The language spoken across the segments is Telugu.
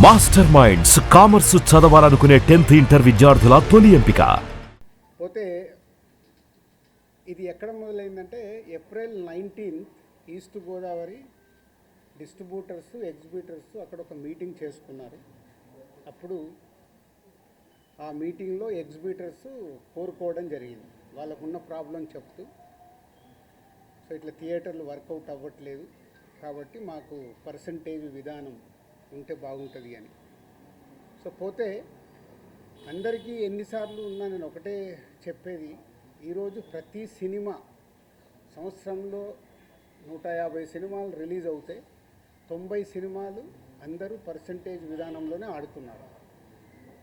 మాస్టర్ మైండ్స్ కామర్స్ చదవాలనుకునే 10th ఇంటర్ విద్యార్థుల తొలి ఎంపిక. పోతే ఇది ఎక్కడ మొదలైందంటే April 19 East Godavari distributors exhibitors అక్కడ ఒక మీటింగ్ చేసుకున్నారు. అప్పుడు ఆ మీటింగ్లో ఎగ్జిబిటర్స్ కోరుకోవడం జరిగింది. వాళ్ళకున్న ప్రాబ్లం చెప్తూ, సో ఇట్లా థియేటర్లు వర్కౌట్ అవ్వట్లేదు కాబట్టి మాకు పర్సంటేజ్ విధానం ఉంటే బాగుంటుంది అని. సో పోతే అందరికీ ఎన్నిసార్లు ఉన్నా నేను ఒకటే చెప్పేది, ఈరోజు ప్రతి సినిమా సంవత్సరంలో 150 సినిమాలు రిలీజ్ అవుతాయి, 90 సినిమాలు అందరూ పర్సంటేజ్ విధానంలోనే ఆడుతున్నారు.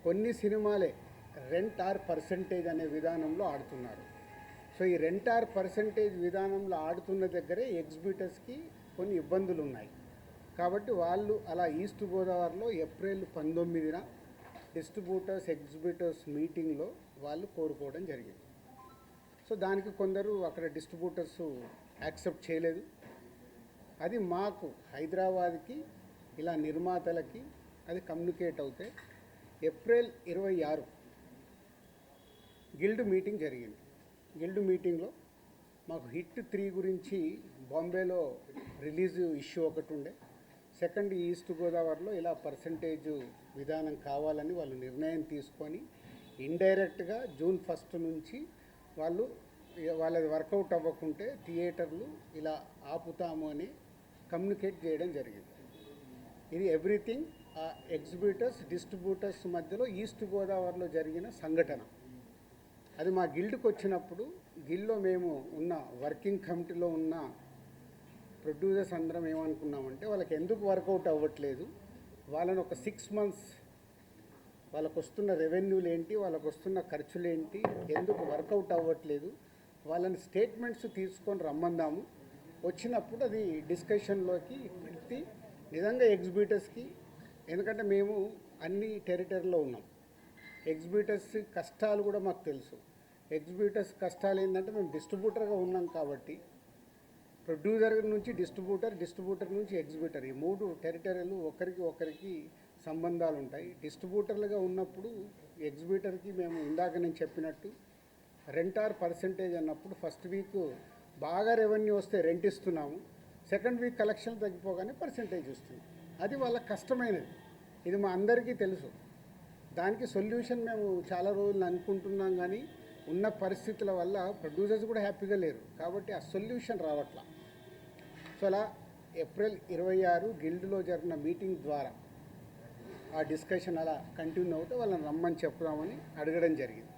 కొన్ని సినిమాలే రెంట్ ఆర్ పర్సంటేజ్ అనే విధానంలో ఆడుతున్నారు. సో ఈ రెంట్ ఆర్ పర్సంటేజ్ విధానంలో ఆడుతున్న దగ్గరే ఎగ్జిబిటర్స్కి కొన్ని ఇబ్బందులు ఉన్నాయి. కాబట్టి వాళ్ళు అలా ఈస్ట్ గోదావరిలో ఏప్రిల్ 19న డిస్ట్రిబ్యూటర్స్ ఎగ్జిబిటర్స్ మీటింగ్లో వాళ్ళు కోరుకోవడం జరిగింది. సో దానికి కొందరు అక్కడ డిస్ట్రిబ్యూటర్స్ యాక్సెప్ట్ చేయలేదు. అది మాకు హైదరాబాద్కి ఇలా నిర్మాతలకి అది కమ్యూనికేట్ అవుతే ఏప్రిల్ 26 గిల్డ్ మీటింగ్ జరిగింది. గిల్డ్ మీటింగ్లో మాకు హిట్ 3 గురించి బాంబేలో రిలీజ్ ఇష్యూ ఒకటి ఉండే, సెకండ్ ఈస్ట్ గోదావరిలో ఇలా పర్సంటేజ్ విధానం కావాలని వాళ్ళు నిర్ణయం తీసుకొని ఇండైరెక్ట్గా జూన్ 1 నుంచి వాళ్ళది వర్కౌట్ అవ్వకుంటే థియేటర్లు ఇలా ఆపుతాము అని కమ్యూనికేట్ చేయడం జరిగింది. ఇది ఎవ్రీథింగ్ ఎగ్జిబిటర్స్ డిస్ట్రిబ్యూటర్స్ మధ్యలో ఈస్ట్ గోదావరిలో జరిగిన సంఘటన. అది మా గిల్డ్కి వచ్చినప్పుడు గిల్డ్లో మేము ఉన్న వర్కింగ్ కమిటీలో ఉన్న ప్రొడ్యూసర్స్ అందరం ఏమనుకున్నామంటే, వాళ్ళకి ఎందుకు వర్కౌట్ అవ్వట్లేదు, వాళ్ళని ఒక 6 months వాళ్ళకు వస్తున్న రెవెన్యూలు ఏంటి, వాళ్ళకు వస్తున్న ఖర్చులు ఏంటి, ఎందుకు వర్కౌట్ అవ్వట్లేదు, వాళ్ళని స్టేట్మెంట్స్ తీసుకొని రమ్మందాము. వచ్చినప్పుడు అది డిస్కషన్లోకి పెట్టి నిజంగా ఎగ్జిబిటర్స్కి, ఎందుకంటే మేము అన్ని టెరిటరీలో ఉన్నాం, ఎగ్జిబిటర్స్ కష్టాలు కూడా మాకు తెలుసు. ఎగ్జిబిటర్స్ కష్టాలు ఏంటంటే మేము డిస్ట్రిబ్యూటర్గా ఉన్నాం కాబట్టి ప్రొడ్యూసర్ నుంచి డిస్ట్రిబ్యూటర్ నుంచి ఎగ్జిబిటర్, ఈ 3 టెరిటరీలు ఒకరికి సంబంధాలు ఉంటాయి. డిస్ట్రిబ్యూటర్లుగా ఉన్నప్పుడు ఎగ్జిబిటర్కి మేము ఇందాక నేను చెప్పినట్టు రెంట్ ఆర్ పర్సంటేజ్ అన్నప్పుడు ఫస్ట్ వీక్ బాగా రెవెన్యూ వస్తే రెంట్ ఇస్తున్నాము, సెకండ్ వీక్ కలెక్షన్ తగ్గిపోగానే పర్సంటేజ్ ఇస్తున్నాం. అది వాళ్ళ కష్టమైనది, ఇది మా అందరికీ తెలుసు. దానికి సొల్యూషన్ మేము చాలా రోజులు అనుకుంటున్నాం, కానీ ఉన్న పరిస్థితుల వల్ల ప్రొడ్యూసర్స్ కూడా హ్యాపీగా లేరు కాబట్టి ఆ సొల్యూషన్ రావట్లా. సో అలా ఏప్రిల్ 26 గిల్డ్లో జరిగిన మీటింగ్ ద్వారా ఆ డిస్కషన్ అలా కంటిన్యూ అవుతే వాళ్ళని రమ్మని చెప్దామని అడగడం జరిగింది.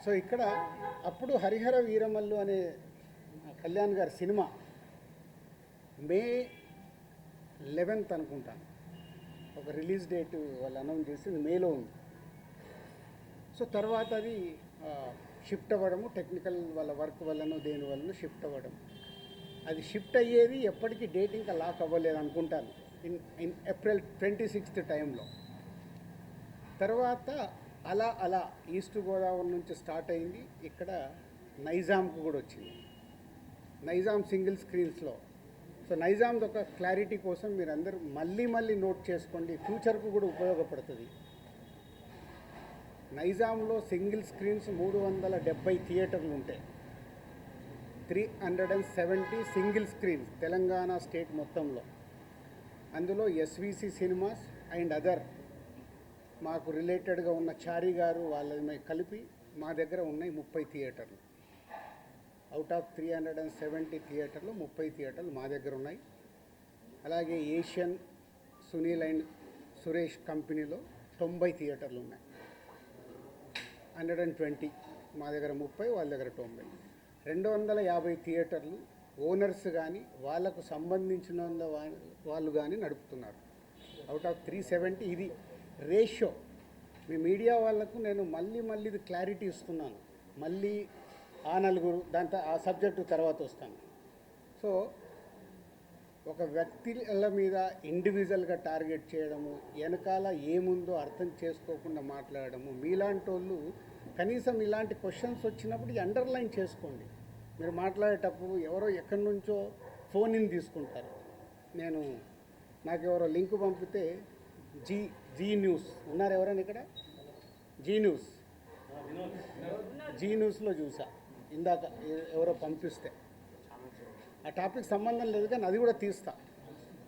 సో ఇక్కడ అప్పుడు హరిహర వీరమల్లు అనే కళ్యాణ్ గారి సినిమా మే 11th అనుకుంటాను ఒక రిలీజ్ డేట్ వాళ్ళు అనౌన్స్ చేసి మేలో ఉంది. సో తర్వాత అది షిఫ్ట్ అవ్వడము, టెక్నికల్ వాళ్ళ వర్క్ వల్లనో దేని వల్లనో షిఫ్ట్ అవ్వడం, అది షిఫ్ట్ అయ్యేది ఎప్పటికీ డేట్ ఇంకా లాక్ అవ్వలేదు అనుకుంటాను, ఇన్ ఏప్రిల్ 26th టైంలో. తర్వాత అలా ఈస్ట్ గోదావరి నుంచి స్టార్ట్ అయింది, ఇక్కడ నైజాంకు కూడా వచ్చింది, నైజాం సింగిల్ స్క్రీన్స్లో. సో నైజాంది ఒక క్లారిటీ కోసం మీరు అందరూ మళ్ళీ నోట్ చేసుకోండి, ఫ్యూచర్కు కూడా ఉపయోగపడుతుంది. నైజాంలో సింగిల్ స్క్రీన్స్ 370 థియేటర్లు ఉంటాయి, 370 సింగిల్ స్క్రీన్స్ తెలంగాణ స్టేట్ మొత్తంలో. అందులో ఎస్విసి సినిమాస్ అండ్ అదర్ మాకు రిలేటెడ్గా ఉన్న చారి గారు వాళ్ళని కలిపి మా దగ్గర ఉన్నాయి 30 థియేటర్లు. అవుట్ ఆఫ్ 370 థియేటర్లు 30 థియేటర్లు మా దగ్గర ఉన్నాయి. అలాగే ఏషియన్ సునీల్ అండ్ సురేష్ కంపెనీలో 90 థియేటర్లు ఉన్నాయి, 120 మా దగ్గర 30, వాళ్ళ దగ్గర 90, 250 థియేటర్లు ఓనర్స్ కానీ వాళ్ళకు సంబంధించిన వాళ్ళు కానీ నడుపుతున్నారు. అవుట్ ఆఫ్ 370 ఇది రేషియో. మీ మీడియా వాళ్ళకు నేను మళ్ళీ ఇది క్లారిటీ ఇస్తున్నాను, మళ్ళీ ఆ నలుగురు దాంతో ఆ సబ్జెక్టు తర్వాత వస్తాను. సో ఒక వ్యక్తుల మీద ఇండివిజువల్గా టార్గెట్ చేయడము, వెనకాల ఏముందో అర్థం చేసుకోకుండా మాట్లాడము, మీలాంటి వాళ్ళు కనీసం ఇలాంటి క్వశ్చన్స్ వచ్చినప్పుడు అండర్లైన్ చేసుకోండి. మీరు మాట్లాడేటప్పుడు ఎవరో ఎక్కడి నుంచో ఫోన్ ఇన్ తీసుకుంటారు. నాకు ఎవరో లింక్ పంపితే జీ జీ న్యూస్ ఉన్నారు ఎవరైనా ఇక్కడ? జీ న్యూస్, జీ న్యూస్లో చూసా ఇందాక ఎవరో పంపిస్తే. ఆ టాపిక్ సంబంధం లేదు కానీ అది కూడా తీస్తా.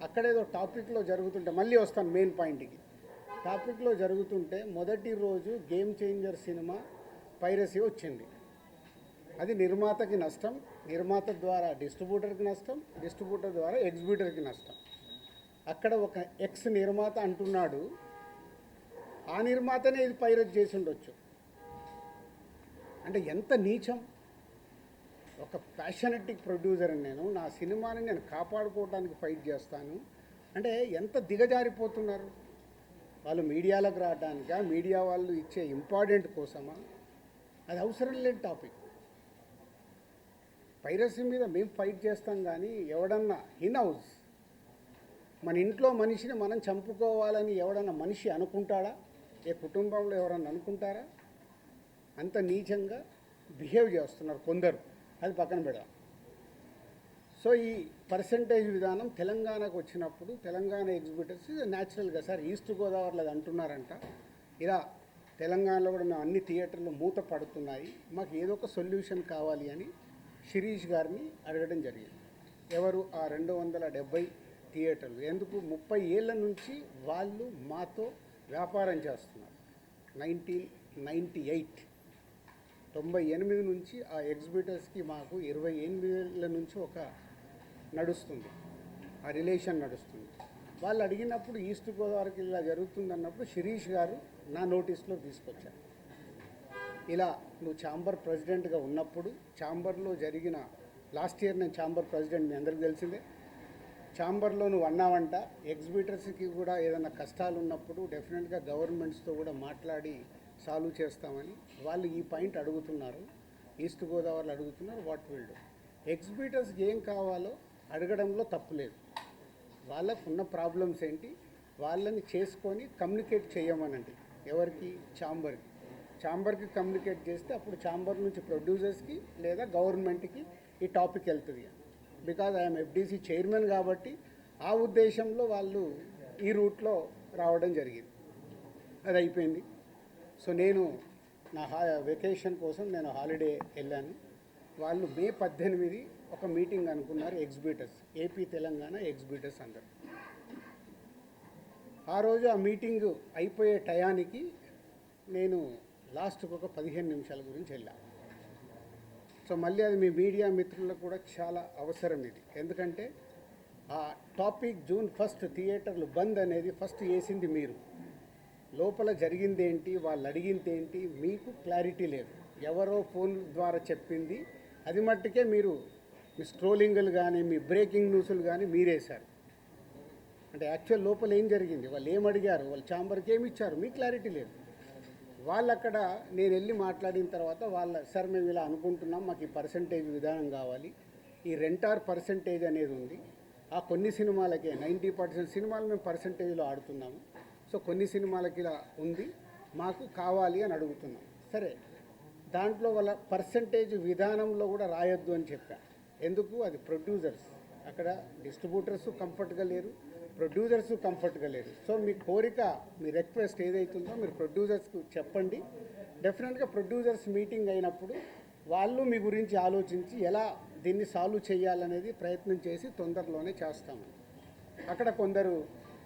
అక్కడేదో టాపిక్లో జరుగుతుంటే మళ్ళీ వస్తాను మెయిన్ పాయింట్కి. టాపిక్లో జరుగుతుంటే మొదటి రోజు గేమ్ చేంజర్ సినిమా పైరసీ వచ్చింది. అది నిర్మాతకి నష్టం, నిర్మాత ద్వారా డిస్ట్రిబ్యూటర్కి నష్టం, డిస్ట్రిబ్యూటర్ ద్వారా ఎగ్జిబ్యూటర్కి నష్టం. అక్కడ ఒక ఎక్స్ నిర్మాత అంటున్నాడు, ఆ నిర్మాతనే ఇది పైరసీ చేసి ఉండొచ్చు. అంటే ఎంత నీచం! ఒక ప్యాషనెటిక్ ప్రొడ్యూసర్ నేను, నా సినిమాని నేను కాపాడుకోవడానికి ఫైట్ చేస్తాను అంటే ఎంత దిగజారిపోతున్నారు వాళ్ళు. మీడియాలకు రావడానికా, మీడియా వాళ్ళు ఇచ్చే ఇంపార్టెంట్ కోసమా? అది అవసరం లేని టాపిక్. పైరసీ మీద మేము ఫైట్ చేస్తాం కానీ ఎవడన్నా హౌస్ మన ఇంట్లో మనిషిని మనం చంపుకోవాలని ఎవడన్నా మనిషి అనుకుంటాడా? ఏ కుటుంబంలో ఎవరన్నా అనుకుంటారా? అంత నీచంగా బిహేవ్ చేస్తున్నారు కొందరు. అది పక్కన పెడదాం. సో ఈ పర్సంటేజ్ విధానం తెలంగాణకు వచ్చినప్పుడు తెలంగాణ ఎగ్జిబిటర్స్ న్యాచురల్గా సార్ ఈస్ట్ గోదావరిలో అది అంటున్నారంట, ఇలా తెలంగాణలో కూడా మేము అన్ని థియేటర్లు మూత పడుతున్నాయి, మాకు ఏదో ఒక సొల్యూషన్ కావాలి అని శిరీష్ గారిని అడగడం జరిగింది. ఎవరు ఆ 270 థియేటర్లు? ఎందుకు 30 ఏళ్ళ నుంచి వాళ్ళు మాతో వ్యాపారం చేస్తున్నారు. 98 నుంచి ఆ ఎగ్జిబిటర్స్కి మాకు 28 ఏళ్ళ నుంచి ఒక నడుస్తుంది, ఆ రిలేషన్ నడుస్తుంది. వాళ్ళు అడిగినప్పుడు ఈస్ట్ గోదావరికి ఇలా జరుగుతుంది అన్నప్పుడు శిరీష్ గారు నా నోటీస్లో తీసుకొచ్చారు. ఇలా నువ్వు ఛాంబర్ ప్రెసిడెంట్గా ఉన్నప్పుడు ఛాంబర్లో జరిగిన లాస్ట్ ఇయర్ నేను ఛాంబర్ ప్రెసిడెంట్, మీ అందరికీ తెలిసిందే. ఛాంబర్లో నువ్వు అన్నావంట ఎగ్జిబిటర్స్కి కూడా ఏదైనా కష్టాలు ఉన్నప్పుడు డెఫినెట్గా గవర్నమెంట్స్తో కూడా మాట్లాడి సాల్వ్ చేస్తామని. వాళ్ళు ఈ పాయింట్ అడుగుతున్నారు, ఈస్ట్ గోదావరిలో అడుగుతున్నారు. What will do? ఎగ్జిబిటర్స్కి ఏం కావాలో అడగడంలో తప్పు లేదు. వాళ్ళకు ఉన్న ప్రాబ్లమ్స్ ఏంటి వాళ్ళని చేసుకొని కమ్యూనికేట్ చేయమనండి. ఎవరికి? ఛాంబర్కి కమ్యూనికేట్ చేస్తే అప్పుడు ఛాంబర్ నుంచి ప్రొడ్యూసర్స్కి లేదా గవర్నమెంట్కి ఈ టాపిక్ వెళ్తుంది. బికాజ్ ఐఎమ్ ఎఫ్డీసీ చైర్మన్ కాబట్టి ఆ ఉద్దేశంలో వాళ్ళు ఈ రూట్లో రావడం జరిగింది. అది అయిపోయింది. సో నేను నా వెకేషన్ కోసం నేను హాలిడే వెళ్ళాను. వాళ్ళు మే 18 ఒక మీటింగ్ అనుకున్నారు ఎగ్జిబిటర్స్, ఏపీ తెలంగాణ ఎగ్జిబిటర్స్ అందరు. ఆ రోజు ఆ మీటింగ్ అయిపోయే టయానికి నేను లాస్ట్కి ఒక 15 నిమిషాల గురించి వెళ్ళాను. సో మళ్ళీ అది మీ మీడియా మిత్రులకు కూడా చాలా అవసరం ఇది. ఎందుకంటే ఆ టాపిక్ June 1 థియేటర్లు బంద్ అనేది ఫస్ట్ వేసింది మీరు. లోపల జరిగింది ఏంటి, వాళ్ళు అడిగింది ఏంటి మీకు క్లారిటీ లేదు. ఎవరో ఫోన్ ద్వారా చెప్పింది అది మట్టుకే మీరు మీ స్ట్రోలింగులు కానీ మీ బ్రేకింగ్ న్యూస్లు కానీ మీరేశారు. అంటే యాక్చువల్ లోపల ఏం జరిగింది, వాళ్ళు ఏం అడిగారు, వాళ్ళు ఛాంబర్కి ఏమి ఇచ్చారు, మీకు క్లారిటీ లేదు. వాళ్ళు అక్కడ నేను వెళ్ళి మాట్లాడిన తర్వాత సార్ మేము ఇలా అనుకుంటున్నాం, మాకు ఈ పర్సంటేజ్ విధానం కావాలి, ఈ రెంటార్ పర్సంటేజ్ అనేది ఉంది, ఆ కొన్ని సినిమాలకే 90% సినిమాలు మేము పర్సంటేజ్లో ఆడుతున్నాము, సో కొన్ని సినిమాలకి ఇలా ఉంది, మాకు కావాలి అని అడుగుతున్నాం. సరే, దాంట్లో వాళ్ళ పర్సంటేజ్ విధానంలో కూడా రాయొద్దు అని చెప్పా. ఎందుకు? అది ప్రొడ్యూసర్స్, అక్కడ డిస్ట్రిబ్యూటర్స్ కంఫర్ట్గా లేరు, ప్రొడ్యూసర్స్ కంఫర్ట్గా లేరు. సో మీ కోరిక, మీ రిక్వెస్ట్ ఏదైతుందో మీరు ప్రొడ్యూసర్స్కి చెప్పండి. డెఫినెట్గా ప్రొడ్యూసర్స్ మీటింగ్ అయినప్పుడు వాళ్ళు మీ గురించి ఆలోచించి ఎలా దీన్ని సాల్వ్ చేయాలనేది ప్రయత్నం చేసి తొందరలోనే చేస్తాము. అక్కడ కొందరు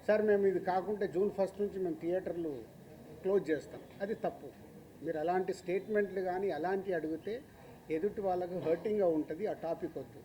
సార్ మేము ఇది కాకుంటే June 1 నుంచి మేము థియేటర్లు క్లోజ్ చేస్తాం, అది తప్పు. మీరు అలాంటి స్టేట్మెంట్లు కానీ అలాంటివి అడిగితే ఎదుటి వాళ్ళకు హర్టింగ్గా ఉంటుంది, ఆ టాపిక్ వద్దు.